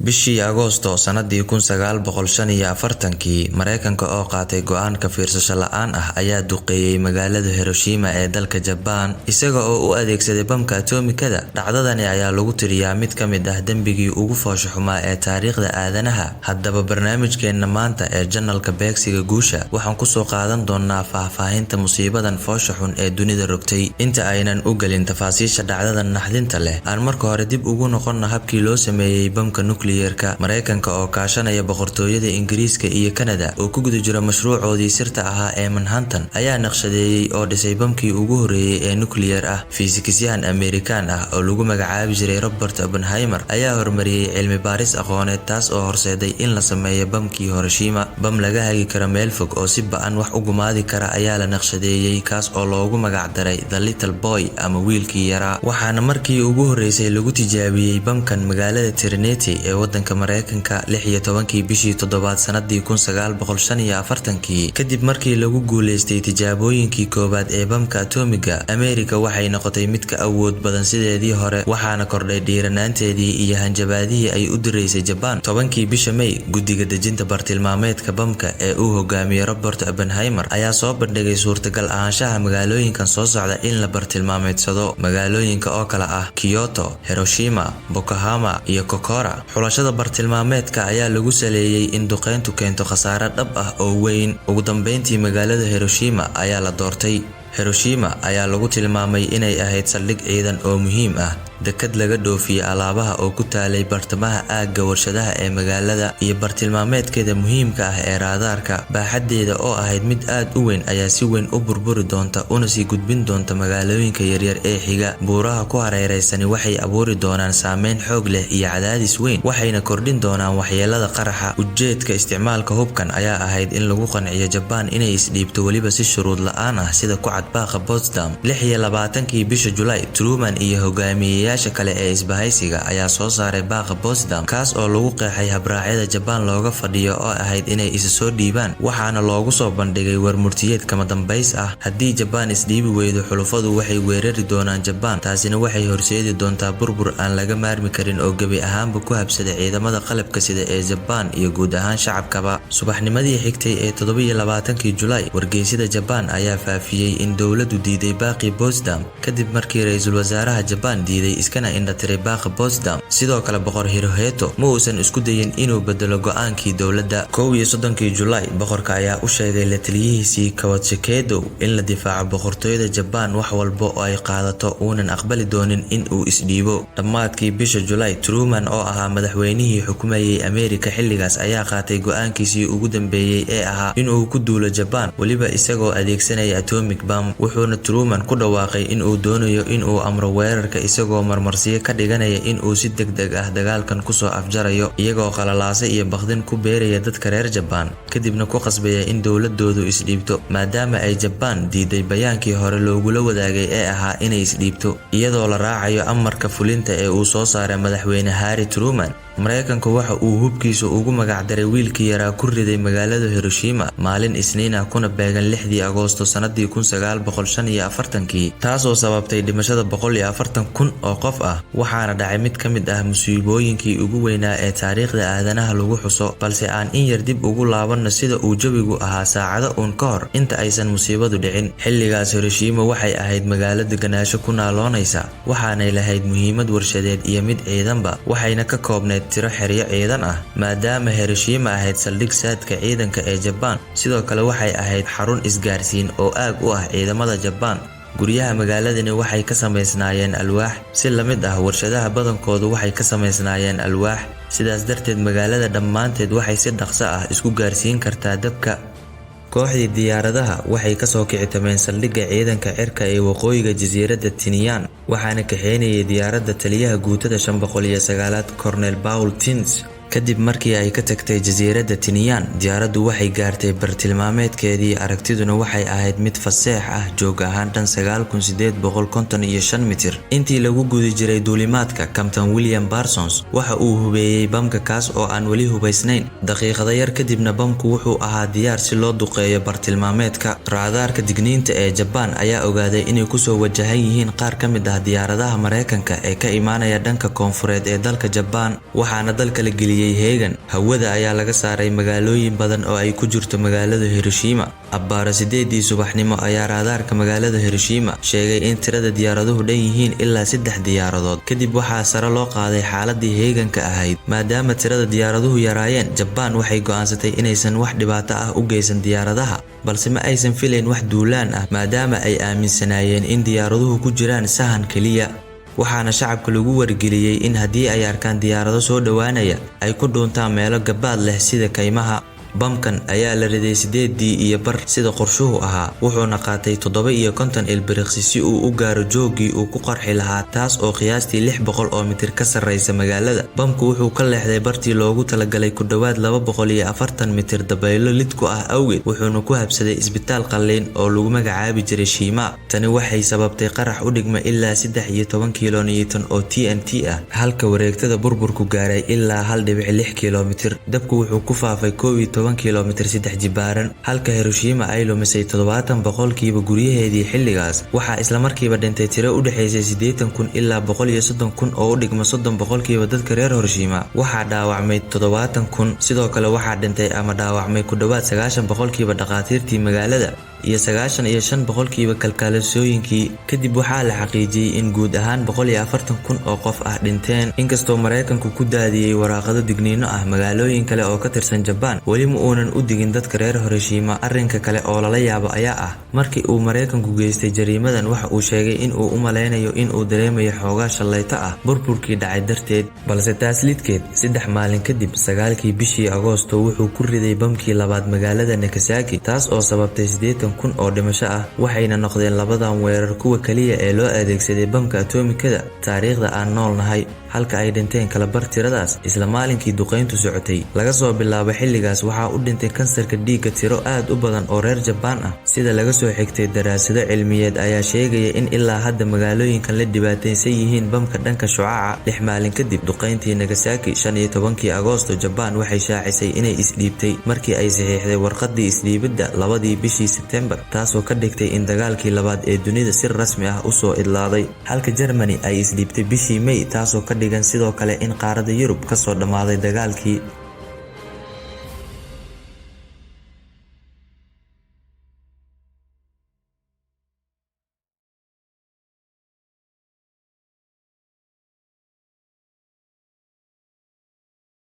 bishii Agoosto sanadii 1945 Mareykanka oo qaatay go'aan ka fiirsasho la'aan ah ayaa duqeeyay magaalada Hiroshima ee dalka Japan isaga oo u adeegsaday bamka atomikada. Dhacdadani ayaa lagu tiriyaa mid ka mid ah dambigii ugu foosho xumaa ee taariikhda aadanaha. Haddaba barnaamijkeena maanta ee janalka beegsiga guusha waxaan ku soo qaadan doonaa faahfaahinta musiibadan foosho xun ee dunida rogtay. Inta aynan u galin tafaasiisha dhacdadan naxdinta leh, aan marka hore dib ugu noqonna habkii loo sameeyay bamka Mareykanka oo kaashanaya boqortooyada Ingiriiska iyo Kanada oo ku guda jira mashruucoodii sirta ahaa ee Manhattan ayaa naqshadeeyay oo dhisay bamkii ugu horeeyay ee nuclear ah. Fiisikisyahan Amerikaan ah oo lagu magacaabi jiray Robert Oppenheimer ayaa hormariyay cilmi baaris aqooneed taas oo horseeday in la sameeyo bamkii Hiroshima. Bam laga hagi karo meel fog oo si ba'an wax u gumaadi kara ayaa la naqshadeeyay kaas oo loogu magac daray The Little Boy ama wiilkii yaraa. Waxaana markii ugu horeysay lagu tijaabiyay bamkan magaalada Trinity ee wadanka Mareykanka 16 bishii toddobaad sanadii 1945 kadib markii lagu guuleystay tijaabooyinkii koobaad ee bamka atomiga. Ameerika waxay noqotay mid ka awood badan sideedii hore, waxaana kordhay dhiiranaanteedii iyo hanjabaadihii ay u direysay Japan. 10 bisha May, guddiga dejinta bartilmaameedka bamka ee uu hogaamiyay Robert Oppenheimer ayaa soo bandhigay suurtagal ahaanshaha magaalooyinkan soo socda in la bartilmaameedsado. Magaalooyinka oo kala ah Kyoto, Hiroshima, Yokohama iyo Kokora. Xulashada bartilmaameedka ayaa lagu saleeyay in duqeyntu keento khasaare dhab ah oo weyn. Ugu dambeyntii magaalada Hiroshima ayaa la doortay. Hiroshima ayaa lagu tilmaamay inay ahayd saldhig ciidan oo muhiim ah, dekad laga dhoofiyay alaabaha oo ku taalay bartamaha aagga warshadaha ee magaalada, iyo bartilmaameedkeeda muhiimka ah ee raadaarka. Baaxaddeeda oo ahayd mid aad u weyn ayaa si weyn u burburi doonta una sii gudbin doonta magaalooyinka yaryar ee xiga. Buuraha ku hareereysani waxay abuuri doonaan saameyn xoog leh iyo cadaadis weyn, waxayna kordhin doonaan waxyeelada qaraxa. Ujeedka isticmaalka hubkan ayaa ahayd in lagu qanciyo Japan inay isdhiibto weliba si shuruud la'aan ah sida ku cad baaqa Potsdam. 26 bisha Julaay, Truman iyo hogaamiyeyaasha kale ee isbahaysiga ayaa soo saaray baaqa Potsdam kaas oo lagu qeexay habraacyada Japan looga fadhiyo oo ahayd inay isa soo dhiibaan, waxaana loogu soo bandhigay warmurtiyeed kama dambays ah. Haddii Japan isdhiibi weydo, xulafadu waxay weerari doonaan Japan, taasina waxay horseedi doontaa burbur aan laga maarmi karin oo gebi ahaanba ku habsaday ciidamada qalabka sida ee Japan iyo guud ahaan shacabkaba. Subaxnimadii xigtay ee 27 Julaay, wargeysyada Japan ayaa faafiyay in dowladdu diiday baaqii Potsdam kadib markii ra'iisul wasaaraha Japan diiday iskana indhatiray baaqa Potsdam. Sidoo kale boqor Hirohito ma uusan isku dayin inuu bedelo go'aankii dowladda. 31 Julaay, boqorka ayaa u sheegay la taliyihiisii Kawatsukedo in la difaaco boqortooyada Japan wax walba oo ay qaadato uunan aqbali doonin in uu isdhiibo. Dhammaadkii bisha Julaay, Truman oo ahaa madaxweynihii xukumayay Ameerika xilligaas ayaa qaatay go'aankiisii ugu dambeeyay ee ahaa in uu ku duulo Japan, weliba isagoo adeegsanaya atomic bomb. Wuxuuna Truman ku dhawaaqay in uu doonayo in uu amro weerarka isagoo marmarsiyo ka dhiganaya in uu si degdeg ah dagaalkan ku soo afjarayo, iyagoo qalalaase iyo baqdin ku beeraya dadka reer Japan, kadibna ku qasbaya in dowladoodu isdhiibto maadaama ay Japan diiday bayaankii hore loogula wadaagay ee ahaa inay isdhiibto. Iyadoo la raacayo amarka fulinta ee uu soo saaray madaxweyne Harry Truman, Mareykanku waxa uu hubkiisa ugu magac daray wiilkii yaraa ku riday magaalada Hiroshima maalin Isniin ah kuna beegan 6 Agoosto sanadii 1945, taasoo sababtay dhimashada 140,000 oo qof ah. Waxaana dhacay mid ka mid ah musiibooyinkii ugu weynaa ee taariikhda aadanaha lagu xuso. Balse aan in yar dib ugu laabanno sida uu jawigu ahaa saacado uun ka hor inta aysan musiibadu dhicin. Xilligaas Hiroshima waxay ahayd magaalo deganaansho ku naaloonaysa, waxaanay lahayd muhiimad warshadeed iyo mid ciidanba, waxayna ka koobnayd tiro xeryo ciidan ah. Maadaama Hiroshima ahayd saldhig saadka ciidanka ee Japan, sidoo kale waxay ahayd xarun isgaarsiin oo aag u ah ciidamada Japan. Guryaha magaaladani waxay ka samaysnaayeen alwaax, si la mid ah warshadaha badankoodu waxay ka samaysnaayeen alwaax. Sidaas darteed magaalada dhammaanteed waxay si dhaqso ah isku gaarsiin kartaa dabka. Kooxdii diyaaradaha waxay ka soo kici tameen saldhigga ciidanka cirka ee waqooyiga jasiiradda Tinian, waxaana kaxeynayay diyaaradda taliyaha guutada 509 Colonel Paul Tins. kadib markii ay ka tagtay jasiiradda Tinian. Diyaaraddu waxay gaartay bartilmaameedkeedii, aragtiduna waxay ahayd mid faseex ah, joog ahaan dhan 9855 mitir. Intii lagu guda jiray duulimaadka, Captain William Parsons waxa uu hubeeyay bamka kaas oo aan weli hubaysnayn. Daqiiqado yar kadibna bamku wuxuu ahaa diyaar si loo duqeeyo bartilmaameedka. Raadaarka digniinta ee Japan ayaa ogaaday inay kusoo wajahan yihiin qaar ka mid ah diyaaradaha Mareykanka ee ka imaanaya dhanka koonfureed ee dalka Japan, waxaana dalka la geliyay heegan. Hawada ayaa laga saaray magaalooyin badan oo ay ku jirto magaalada Hiroshima. Abbaaro 8 subaxnimo ayaa raadaarka magaalada Hiroshima sheegay in tirada diyaaraduhu dhan yihiin ilaa 3 diyaaradood. Kadib waxaa sare loo qaaday xaaladii heeganka ahayd. Maadaama tirada diyaaraduhu yaraayeen, Japan waxay go'aansatay inaysan wax dhibaato ah u geysan diyaaradaha, balse ma aysan filayn wax duulaan ah maadaama ay aaminsanaayeen in diyaaraduhu ku jiraan sahan kaliya. Waxaana shacabka lagu wargeliyay in haddii ay arkaan diyaarado soo dhawaanaya ay ku dhuuntaan meelo gabaad leh sida kaymaha. Bamkan ayaa la riday 8:15 sida qorshuhu ahaa, wuxuuna qaatay 57 ilbiriqsi si uu u gaaro joogii uu ku qarxi lahaa, taas oo qiyaastii 600 oo mitir ka sarreysa magaalada. Bamku wuxuu ka leexday bartii loogu talagalay ku dhawaad 240 mitir dabaylo lid ku ah awgeed, wuxuuna ku habsaday isbitaal qalliin oo lagu magacaabi jiray Shima. Tani waxay sababtay qarax u dhigma ilaa 13 kilonewton oo TNT ah, halka wareegtada burburku gaaray ilaa 1.6 kilomitir. Dabku wuxuu ku faafay 10 kilomitir 3 jibaaran, halka Hiroshima ay lumisay 70% guryaheedii xilligaas. Waxaa isla markiiba dhintay tiro u dhaxaysay 80,000 ilaa 130,000 oo u dhigma 30% dadka reer Hiroshima. Waxaa dhaawacmay 70,000, sidoo kale waxaa dhintay ama dhaawacmay ku dhawaad 90% dhaqaatiirtii magaalada iyo 95% kalkaalisooyinkii. Kadib waxaa la xaqiijiyay in guud ahaan 140,000 oo qof ah dhinteen. Inkastoo Mareykanku ku daadiyay waraaqado digniino ah magaalooyin kale oo ka tirsan Japan, weli ma uunan u digin dadka reer Hiroshima. Arrinka kale oo lala yaabo ayaa ah markii uu Mareykanku geystay jariimadan, waxa uu sheegay in uu u maleynayo in uu dareemayo xoogaa shallayto ah burburkii dhacay darteed, balse taas lidkeed 3 maalin kadib 9kii bishii Agoosto wuxuu ku riday bamkii labaad magaalada Nagasaki, taas oo sababtay 80,000 oo dhimasho ah. Waxayna noqdeen labadan weerar kuwa kaliya ee loo adeegsaday bamka atomikada taariikhda aan noolnahay, halka ay dhinteen kala bar tiradaas isla maalinkii duqeyntu socotay. Laga soo bilaabo xilligaas waxaa u dhintay kansarka dhiigga tiro aad u badan oo reer Japan ah. Sida laga soo xigtay daraasado cilmiyeed ayaa sheegaya in ilaa hadda magaalooyinkan la dhibaataysan yihiin bamka dhanka shucaaca. 6 maalin kadib duqeyntii Nagasaki, 15 Agoosto, Japan waxay shaacisay inay isdhiibtay markii ay saxiixday warqadii isdhiibidda 2 bishii September, taasoo ka dhigtay in dagaalkii labaad ee dunida si rasmi ah u soo idlaaday, halka Germany ay isdhiibtay bishii May, taasoo ka dhigan sidoo kale in qaaradda Yurub ka soo dhamaaday dagaalkii.